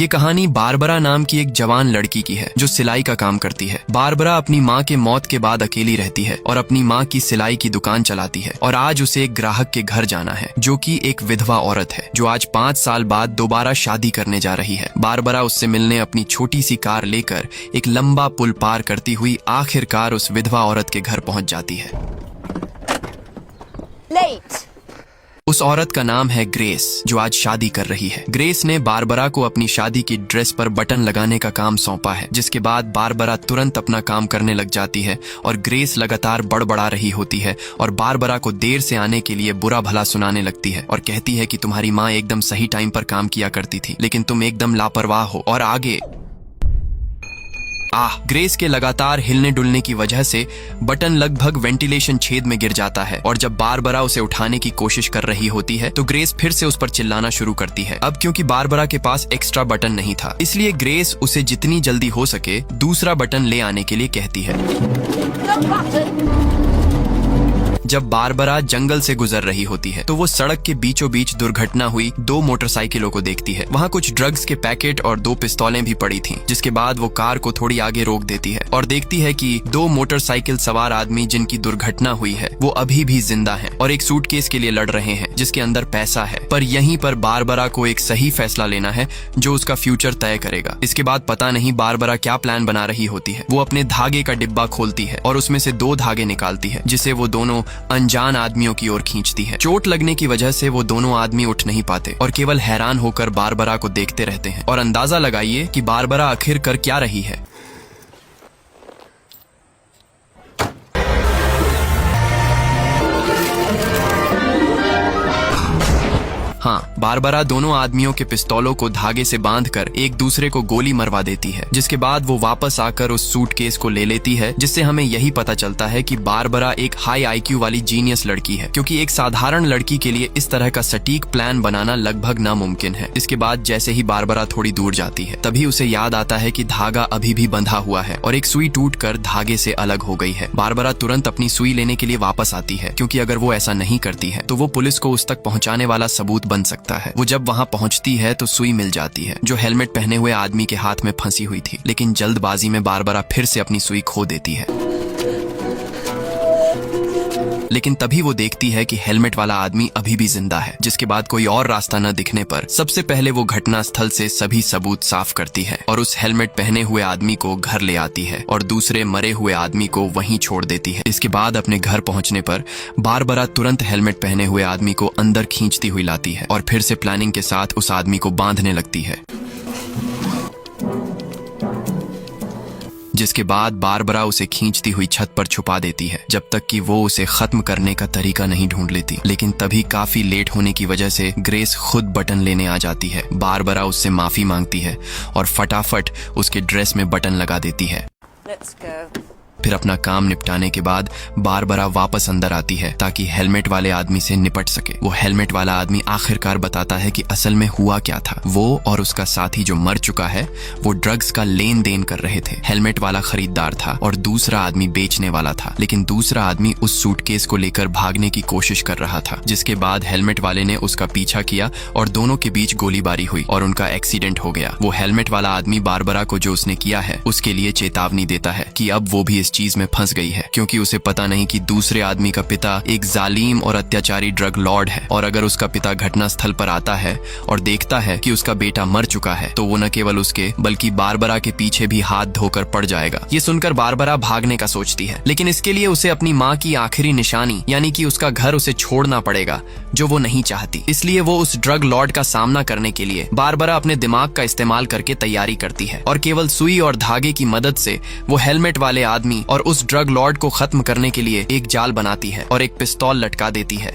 ये कहानी बारबरा नाम की एक जवान लड़की की है जो सिलाई का काम करती है। बारबरा अपनी माँ के मौत के बाद अकेली रहती है और अपनी माँ की सिलाई की दुकान चलाती है और आज उसे एक ग्राहक के घर जाना है जो कि एक विधवा औरत है जो आज 5 साल बाद दोबारा शादी करने जा रही है। बारबरा उससे मिलने अपनी छोटी सी कार लेकर एक लंबा पुल पार करती हुई आखिरकार उस विधवा औरत के घर पहुंच जाती है। उस औरत का नाम है ग्रेस जो आज शादी कर रही है। ग्रेस ने बारबरा को अपनी शादी की ड्रेस पर बटन लगाने का काम सौंपा है, जिसके बाद बारबरा तुरंत अपना काम करने लग जाती है और ग्रेस लगातार बड़बड़ा रही होती है और बारबरा को देर से आने के लिए बुरा भला सुनाने लगती है और कहती है कि तुम्हारी माँ एकदम सही टाइम पर काम किया करती थी लेकिन तुम एकदम लापरवाह हो। और आगे ग्रेस के लगातार हिलने डुलने की वजह से बटन लगभग वेंटिलेशन छेद में गिर जाता है और जब बारबरा उसे उठाने की कोशिश कर रही होती है तो ग्रेस फिर से उस पर चिल्लाना शुरू करती है। अब क्योंकि बारबरा के पास एक्स्ट्रा बटन नहीं था इसलिए ग्रेस उसे जितनी जल्दी हो सके दूसरा बटन ले आने के लिए कहती है। जब बारबरा जंगल से गुजर रही होती है तो वो सड़क के बीचों बीच दुर्घटना हुई 2 मोटरसाइकिलों को देखती है। वहाँ कुछ ड्रग्स के पैकेट और 2 पिस्तौलें भी पड़ी थीं, जिसके बाद वो कार को थोड़ी आगे रोक देती है और देखती है कि 2 मोटरसाइकिल सवार आदमी जिनकी दुर्घटना हुई है वो अभी भी जिंदा हैं और एक सूटकेस के लिए लड़ रहे हैं जिसके अंदर पैसा है। पर यहीं पर बारबरा को एक सही फैसला लेना है जो उसका फ्यूचर तय करेगा। इसके बाद पता नहीं बारबरा क्या प्लान बना रही होती है। वो अपने धागे का डिब्बा खोलती है और उसमें से 2 धागे निकालती है जिसे वो दोनों अनजान आदमियों की ओर खींचती है। चोट लगने की वजह से वो दोनों आदमी उठ नहीं पाते और केवल हैरान होकर बारबरा को देखते रहते हैं। और अंदाजा लगाइए कि बारबरा आखिर कर क्या रही है। हाँ, बारबरा दोनों आदमियों के पिस्तौलों को धागे से बांधकर एक दूसरे को गोली मरवा देती है, जिसके बाद वो वापस आकर उस सूटकेस को ले लेती है, जिससे हमें यही पता चलता है कि बारबरा एक हाई आईक्यू वाली जीनियस लड़की है, क्योंकि एक साधारण लड़की के लिए इस तरह का सटीक प्लान बनाना लगभग नामुमकिन है। इसके बाद जैसे ही बारबरा थोड़ी दूर जाती है तभी उसे याद आता है कि धागा अभी भी बंधा हुआ है और एक सुई टूटकर धागे से अलग हो गई है। बारबरा तुरंत अपनी सुई लेने के लिए वापस आती है, क्योंकि अगर वो ऐसा नहीं करती है तो वो पुलिस को उस तक पहुंचाने वाला सबूत बन सकता है। वो जब वहां पहुंचती है तो सुई मिल जाती है जो हेलमेट पहने हुए आदमी के हाथ में फंसी हुई थी, लेकिन जल्दबाजी में बारबरा फिर से अपनी सुई खो देती है। लेकिन तभी वो देखती है कि हेलमेट वाला आदमी अभी भी जिंदा है, जिसके बाद कोई और रास्ता न दिखने पर सबसे पहले वो घटना स्थल से सभी सबूत साफ करती है और उस हेलमेट पहने हुए आदमी को घर ले आती है और दूसरे मरे हुए आदमी को वहीं छोड़ देती है। इसके बाद अपने घर पहुंचने पर बारबरा तुरंत हेलमेट पहने हुए आदमी को अंदर खींचती हुई लाती है और फिर से प्लानिंग के साथ उस आदमी को बांधने लगती है, जिसके बाद बारबरा उसे खींचती हुई छत पर छुपा देती है जब तक कि वो उसे खत्म करने का तरीका नहीं ढूंढ लेती। लेकिन तभी काफी लेट होने की वजह से ग्रेस खुद बटन लेने आ जाती है। बारबरा उससे माफी मांगती है और फटाफट उसके ड्रेस में बटन लगा देती है। फिर अपना काम निपटाने के बाद बारबरा वापस अंदर आती है ताकि हेलमेट वाले आदमी से निपट सके। वो हेलमेट वाला आदमी आखिरकार बताता है कि असल में हुआ क्या था। वो और उसका साथी जो मर चुका है वो ड्रग्स का लेन देन कर रहे थे। हेलमेट वाला खरीदार था और दूसरा आदमी बेचने वाला था, लेकिन दूसरा आदमी उस सूटकेस को लेकर भागने की कोशिश कर रहा था, जिसके बाद हेलमेट वाले ने उसका पीछा किया और दोनों के बीच गोलीबारी हुई और उनका एक्सीडेंट हो गया। वो हेलमेट वाला आदमी बारबरा को जो उसने किया है उसके लिए चेतावनी देता है कि अब वो भी इस चीज में फंस गई है, क्योंकि उसे पता नहीं कि दूसरे आदमी का पिता एक जालिम और अत्याचारी ड्रग लॉर्ड है और अगर उसका पिता घटना स्थल पर आता है और देखता है कि उसका बेटा मर चुका है तो वो न केवल उसके बल्कि बारबरा के पीछे भी हाथ धोकर पड़ जाएगा। ये सुनकर बारबरा भागने का सोचती है, लेकिन इसके लिए उसे अपनी माँ की आखिरी निशानी यानी कि उसका घर उसे छोड़ना पड़ेगा, जो वो नहीं चाहती। इसलिए वो उस ड्रग लॉर्ड का सामना करने के लिए बारबरा अपने दिमाग का इस्तेमाल करके तैयारी करती है और केवल सुई और धागे की मदद से वो हेलमेट वाले आदमी और उस ड्रग लॉर्ड को खत्म करने के लिए एक जाल बनाती है और एक पिस्तौल लटका देती है।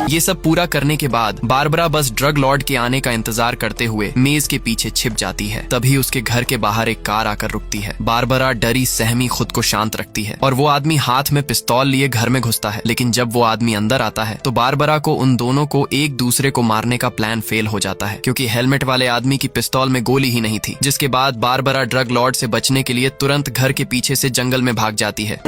ये सब पूरा करने के बाद बारबरा बस ड्रग लॉर्ड के आने का इंतजार करते हुए मेज के पीछे छिप जाती है। तभी उसके घर के बाहर एक कार आकर रुकती है। बारबरा डरी सहमी खुद को शांत रखती है और वो आदमी हाथ में पिस्तौल लिए घर में घुसता है, लेकिन जब वो आदमी अंदर आता है तो बारबरा को उन दोनों को एक दूसरे को मारने का प्लान फेल हो जाता है, क्योंकि हेलमेट वाले आदमी की पिस्तौल में गोली ही नहीं थी। जिसके बाद बारबरा ड्रग लॉर्ड से बचने के लिए तुरंत घर के पीछे से जंगल में भाग जाती है।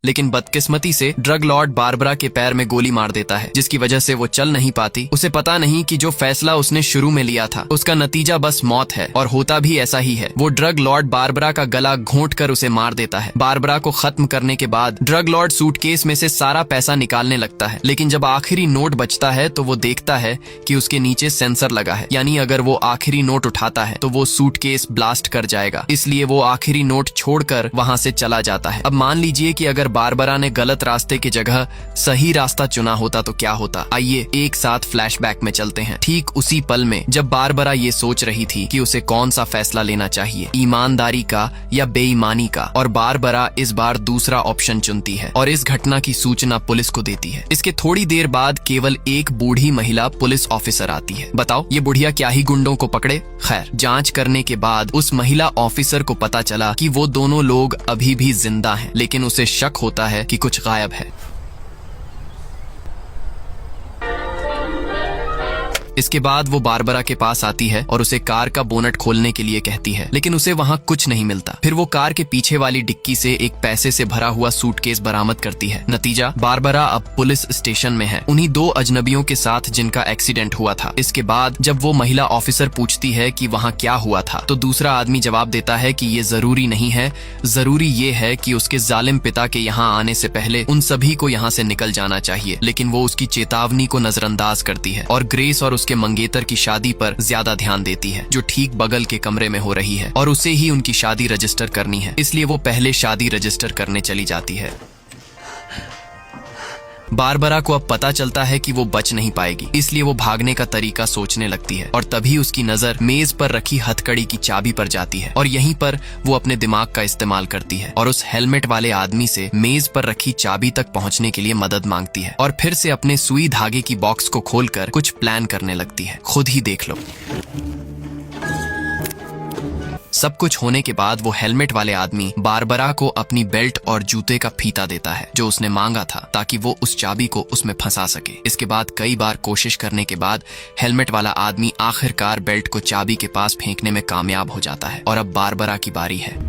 लेकिन बदकिस्मती से ड्रग लॉर्ड बारबरा के पैर में गोली मार देता है, जिसकी वजह से वो चल नहीं पाती। उसे पता नहीं कि जो फैसला उसने शुरू में लिया था उसका नतीजा बस मौत है, और होता भी ऐसा ही है। वो ड्रग लॉर्ड बारबरा का गला घोंट कर उसे मार देता है। बारबरा को खत्म करने के बाद ड्रग लॉर्ड सूटकेस में से सारा पैसा निकालने लगता है, लेकिन जब आखिरी नोट बचता है तो वो देखता है कि उसके नीचे सेंसर लगा है, यानी अगर वो आखिरी नोट उठाता है तो वो सूटकेस ब्लास्ट कर जाएगा। इसलिए वो आखिरी नोट छोड़कर वहां से चला जाता है। अब मान लीजिए कि अगर बारबरा ने गलत रास्ते की जगह सही रास्ता चुना होता तो क्या होता। आइए एक साथ फ्लैशबैक में चलते हैं। ठीक उसी पल में जब बारबरा ये सोच रही थी कि उसे कौन सा फैसला लेना चाहिए, ईमानदारी का या बेईमानी का, और बारबरा इस बार दूसरा ऑप्शन चुनती है और इस घटना की सूचना पुलिस को देती है। इसके थोड़ी देर बाद केवल एक बूढ़ी महिला पुलिस ऑफिसर आती है। बताओ ये बुढ़िया क्या ही गुंडों को पकड़े। खैर, जांच करने के बाद उस महिला ऑफिसर को पता चला कि वो दोनों लोग अभी भी जिंदा हैं, लेकिन उसे शक होता है कि कुछ गायब है। इसके बाद वो बारबरा के पास आती है और उसे कार का बोनट खोलने के लिए कहती है, लेकिन उसे वहाँ कुछ नहीं मिलता। फिर वो कार के पीछे वाली डिक्की से एक पैसे से भरा हुआ सूटकेस बरामद करती है। नतीजा, बारबरा अब पुलिस स्टेशन में है, उन्हीं दो अजनबियों के साथ जिनका एक्सीडेंट हुआ था। इसके बाद जब वो महिला ऑफिसर पूछती है कि वहाँ क्या हुआ था, तो दूसरा आदमी जवाब देता है कि ये जरूरी नहीं है, जरूरी ये है कि उसके जालिम पिता के यहाँ आने से पहले उन सभी को यहाँ से निकल जाना चाहिए। लेकिन वो उसकी चेतावनी को नजरअंदाज करती है और ग्रेस और उसके मंगेतर की शादी पर ज्यादा ध्यान देती है, जो ठीक बगल के कमरे में हो रही है, और उसे ही उनकी शादी रजिस्टर करनी है। इसलिए वो पहले शादी रजिस्टर करने चली जाती है। बारबरा को अब पता चलता है कि वो बच नहीं पाएगी, इसलिए वो भागने का तरीका सोचने लगती है, और तभी उसकी नजर मेज पर रखी हथकड़ी की चाबी पर जाती है, और यहीं पर वो अपने दिमाग का इस्तेमाल करती है और उस हेलमेट वाले आदमी से मेज पर रखी चाबी तक पहुंचने के लिए मदद मांगती है, और फिर से अपने सुई धागे की बॉक्स को खोलकर कुछ प्लान करने लगती है। खुद ही देख लो। सब कुछ होने के बाद वो हेलमेट वाले आदमी बारबरा को अपनी बेल्ट और जूते का फीता देता है जो उसने मांगा था, ताकि वो उस चाबी को उसमें फंसा सके। इसके बाद कई बार कोशिश करने के बाद हेलमेट वाला आदमी आखिरकार बेल्ट को चाबी के पास फेंकने में कामयाब हो जाता है, और अब बारबरा की बारी है।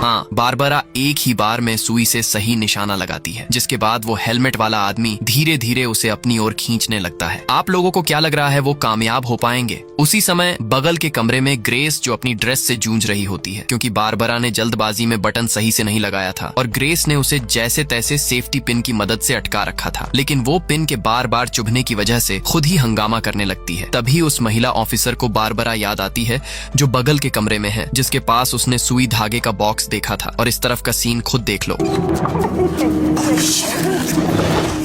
हाँ, बारबरा एक ही बार में सुई से सही निशाना लगाती है, जिसके बाद वो हेलमेट वाला आदमी धीरे धीरे उसे अपनी ओर खींचने लगता है। आप लोगों को क्या लग रहा है वो कामयाब हो पाएंगे? उसी समय बगल के कमरे में ग्रेस, जो अपनी ड्रेस से जूझ रही होती है, क्योंकि बारबरा ने जल्दबाजी में बटन सही से नहीं लगाया था, और ग्रेस ने उसे जैसे तैसे सेफ्टी पिन की मदद से अटका रखा था, लेकिन वो पिन के बार बार चुभने की वजह से खुद ही हंगामा करने लगती है। तभी उस महिला ऑफिसर को बारबरा याद आती है, जो बगल के कमरे में है, जिसके पास उसने सुई धागे का बॉक्स देखा था, और इस तरफ का सीन खुद देख लो।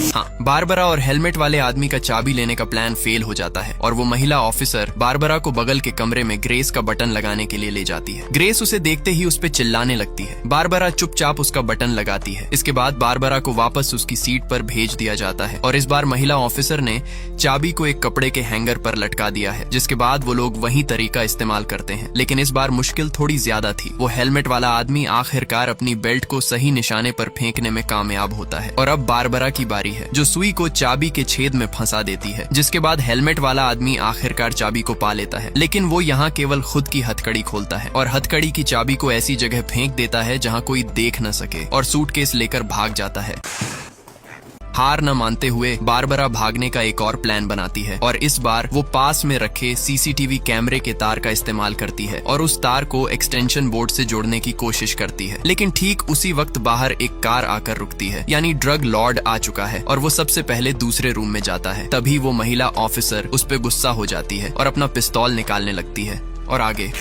हाँ, बारबरा और हेलमेट वाले आदमी का चाबी लेने का प्लान फेल हो जाता है, और वो महिला ऑफिसर बारबरा को बगल के कमरे में ग्रेस का बटन लगाने के लिए ले जाती है। ग्रेस उसे देखते ही उस पे चिल्लाने लगती है। बारबरा चुपचाप उसका बटन लगाती है। इसके बाद बारबरा को वापस उसकी सीट पर भेज दिया जाता है, और इस बार महिला ऑफिसर ने चाबी को एक कपड़े के हैंगर पर लटका दिया है, जिसके बाद वो लोग वही तरीका इस्तेमाल करते हैं। लेकिन इस बार मुश्किल थोड़ी ज्यादा थी। वो हेलमेट वाला आदमी आखिरकार अपनी बेल्ट को सही निशाने पर फेंकने में कामयाब होता है, और अब बारबरा की बारी है, जो सुई को चाबी के छेद में फंसा देती है, जिसके बाद हेलमेट वाला आदमी आखिरकार चाबी को पा लेता है। लेकिन वो यहाँ केवल खुद की हथकड़ी खोलता है, और हथकड़ी की चाबी को ऐसी जगह फेंक देता है जहाँ कोई देख न सके, और सूटकेस लेकर भाग जाता है। हार न मानते हुए बारबरा भागने का एक और प्लान बनाती है, और इस बार वो पास में रखे सीसीटीवी कैमरे के तार का इस्तेमाल करती है और उस तार को एक्सटेंशन बोर्ड से जोड़ने की कोशिश करती है। लेकिन ठीक उसी वक्त बाहर एक कार आकर रुकती है, यानी ड्रग लॉर्ड आ चुका है, और वो सबसे पहले दूसरे रूम में जाता है। तभी वो महिला ऑफिसर उस पे गुस्सा हो जाती है और अपना पिस्तौल निकालने लगती है, और आगे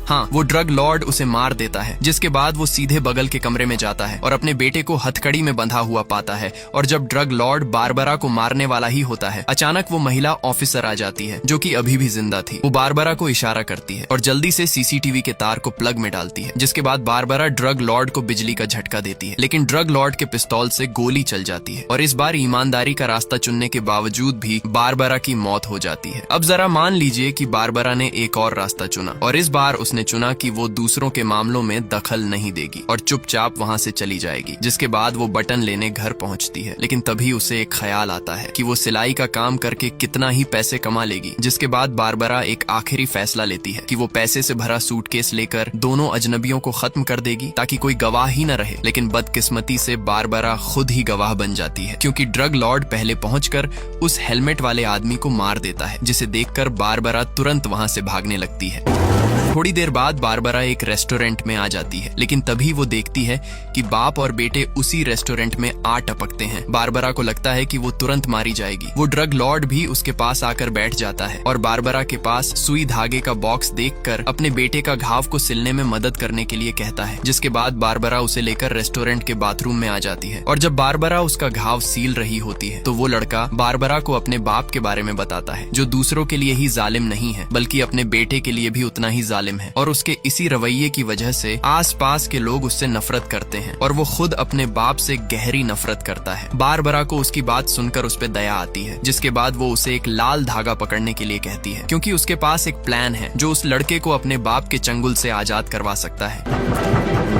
हाँ, वो ड्रग लॉर्ड उसे मार देता है, जिसके बाद वो सीधे बगल के कमरे में जाता है और अपने बेटे को हथकड़ी में बंधा हुआ पाता है। और जब ड्रग लॉर्ड बारबरा को मारने वाला ही होता है, अचानक वो महिला ऑफिसर आ जाती है, जो कि अभी भी जिंदा थी। वो बारबरा को इशारा करती है और जल्दी से सीसीटीवी के तार को प्लग में डालती है, जिसके बाद बारबरा ड्रग लॉर्ड को बिजली का झटका देती है। लेकिन ड्रग लॉर्ड के पिस्तौल से गोली चल जाती है, और इस बार ईमानदारी का रास्ता चुनने के बावजूद भी बारबरा की मौत हो जाती है। अब जरा मान लीजिए कि बारबरा ने एक और रास्ता चुना, और इस बार उसने उसने चुना कि वो दूसरों के मामलों में दखल नहीं देगी और चुपचाप वहाँ से चली जाएगी। जिसके बाद वो बटन लेने घर पहुँचती है, लेकिन तभी उसे एक ख्याल आता है कि वो सिलाई का काम करके कितना ही पैसे कमा लेगी। जिसके बाद बारबरा एक आखिरी फैसला लेती है कि वो पैसे से भरा सूटकेस लेकर दोनों अजनबियों को खत्म कर देगी ताकि कोई गवाह ही न रहे। लेकिन बदकिस्मती से बारबरा खुद ही गवाह बन जाती है, क्योंकि ड्रग लॉर्ड पहले पहुंचकर उस हेलमेट वाले आदमी को मार देता है, जिसे देखकर बारबरा तुरंत वहां से भागने लगती है। थोड़ी देर बाद बारबरा एक रेस्टोरेंट में आ जाती है, लेकिन तभी वो देखती है कि बाप और बेटे उसी रेस्टोरेंट में आ टपकते हैं। बारबरा को लगता है कि वो तुरंत मारी जाएगी। वो ड्रग लॉर्ड भी उसके पास आकर बैठ जाता है और बारबरा के पास सुई धागे का बॉक्स देखकर अपने बेटे का घाव को सिलने में मदद करने के लिए कहता है। जिसके बाद बारबरा उसे लेकर रेस्टोरेंट के बाथरूम में आ जाती है और जब बारबरा उसका घाव सील रही होती है तो वो लड़का बारबरा को अपने बाप के बारे में बताता है, जो दूसरों के लिए ही जालिम नहीं है बल्कि अपने बेटे के लिए भी उतना ही जालिम है। और उसके इसी रवैये की वजह से आसपास के लोग उससे नफरत करते हैं और वो खुद अपने बाप से गहरी नफरत करता है। बारबरा को उसकी बात सुनकर उस पर दया आती है, जिसके बाद वो उसे एक लाल धागा पकड़ने के लिए कहती है, क्योंकि उसके पास एक प्लान है जो उस लड़के को अपने बाप के चंगुल से आजाद करवा सकता है।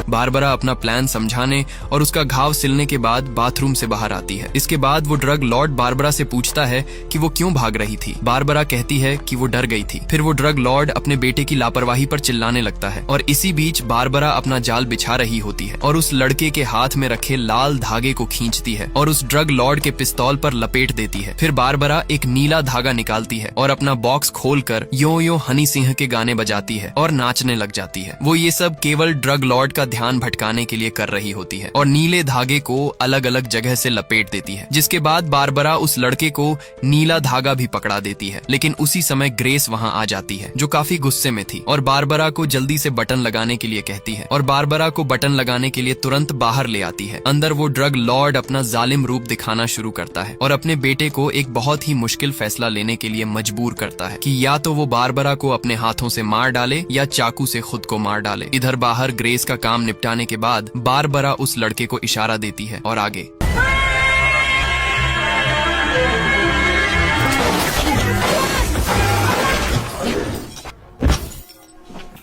बारबरा अपना प्लान समझाने और उसका घाव सिलने के बाद बाथरूम से बाहर आती है। इसके बाद वो ड्रग लॉर्ड बारबरा से पूछता है कि वो क्यों भाग रही थी। बारबरा कहती है कि वो डर गई थी। फिर वो ड्रग लॉर्ड अपने बेटे की लापरवाही पर चिल्लाने लगता है और इसी बीच बारबरा अपना जाल बिछा रही होती है और उस लड़के के हाथ में रखे लाल धागे को खींचती है और उस ड्रग लॉर्ड के पिस्तौल पर लपेट देती है। फिर बारबरा एक नीला धागा निकालती है और अपना बॉक्स खोलकर यो यो हनी सिंह के गाने बजाती है और नाचने लग जाती है। वो ये सब केवल ड्रग लॉर्ड का ध्यान भटकाने के लिए कर रही होती है और नीले धागे को अलग अलग जगह से लपेट देती है। जिसके बाद बारबरा उस लड़के को नीला धागा भी पकड़ा देती है, लेकिन उसी समय ग्रेस वहाँ आ जाती है जो काफी गुस्से में थी और बारबरा को जल्दी से बटन लगाने के लिए कहती है और बारबरा को बटन लगाने के लिए तुरंत बाहर ले आती है। अंदर वो ड्रग लॉर्ड अपना जालिम रूप दिखाना शुरू करता है और अपने बेटे को एक बहुत ही मुश्किल फैसला लेने के लिए मजबूर करता है कि या तो वो बारबरा को अपने हाथों से मार डाले या चाकू से खुद को मार डाले। इधर बाहर ग्रेस का काम निपटाने के बाद बारबरा उस लड़के को इशारा देती है और आगे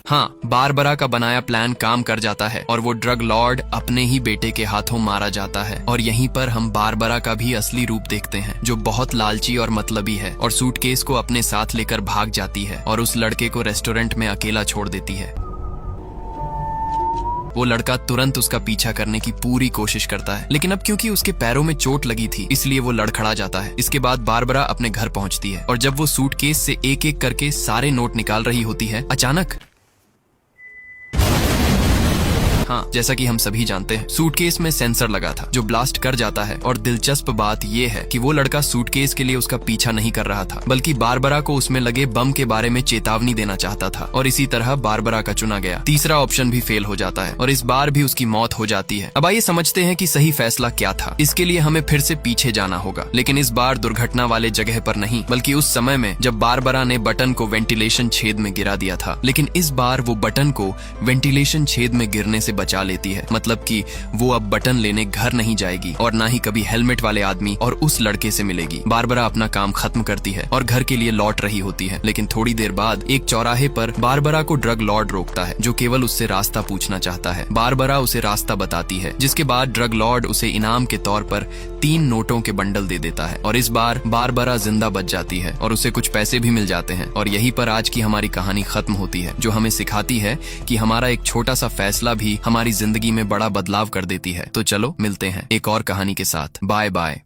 हाँ, बारबरा का बनाया प्लान काम कर जाता है और वो ड्रग लॉर्ड अपने ही बेटे के हाथों मारा जाता है। और यहीं पर हम बारबरा का भी असली रूप देखते हैं, जो बहुत लालची और मतलबी है और सूटकेस को अपने साथ लेकर भाग जाती है और उस लड़के को रेस्टोरेंट में अकेला छोड़ देती है। वो लड़का तुरंत उसका पीछा करने की पूरी कोशिश करता है, लेकिन अब क्योंकि उसके पैरों में चोट लगी थी इसलिए वो लड़खड़ा जाता है। इसके बाद बारबरा अपने घर पहुंचती है और जब वो सूटकेस से एक एक करके सारे नोट निकाल रही होती है, अचानक हाँ, जैसा कि हम सभी जानते हैं सूटकेस में सेंसर लगा था जो ब्लास्ट कर जाता है। और दिलचस्प बात यह है कि वो लड़का सूटकेस के लिए उसका पीछा नहीं कर रहा था, बल्कि बारबरा को उसमें लगे बम के बारे में चेतावनी देना चाहता था और इसी तरह बारबरा का चुना गया। तीसरा ऑप्शन भी फेल हो जाता है और इस बार भी उसकी मौत हो जाती है। अब आइए समझते हैं कि सही फैसला क्या था। इसके लिए हमें फिर से पीछे जाना होगा, लेकिन इस बार दुर्घटना वाले जगह पर नहीं, बल्कि उस समय में जब बारबरा ने बटन को वेंटिलेशन छेद में गिरा दिया था। लेकिन इस बार वो बटन को वेंटिलेशन छेद में गिरने से बचा लेती है, मतलब कि वो अब बटन लेने घर नहीं जाएगी और ना ही कभी हेलमेट वाले आदमी और उस लड़के से मिलेगी। बारबरा अपना काम खत्म करती है और घर के लिए लौट रही होती है, लेकिन थोड़ी देर बाद एक चौराहे पर बारबरा को ड्रग लॉर्ड रोकता है, जो केवल उससे रास्ता पूछना चाहता है। बारबरा उसे रास्ता बताती है, जिसके बाद ड्रग लॉर्ड उसे इनाम के तौर पर 3 नोटों के बंडल दे देता है और इस बार बारबरा जिंदा बच जाती है और उसे कुछ पैसे भी मिल जाते हैं। और यहीं पर आज की हमारी कहानी खत्म होती है, जो हमें सिखाती है कि हमारा एक छोटा सा फैसला भी हमारी जिंदगी में बड़ा बदलाव कर देती है। तो चलो मिलते हैं एक और कहानी के साथ। Bye bye.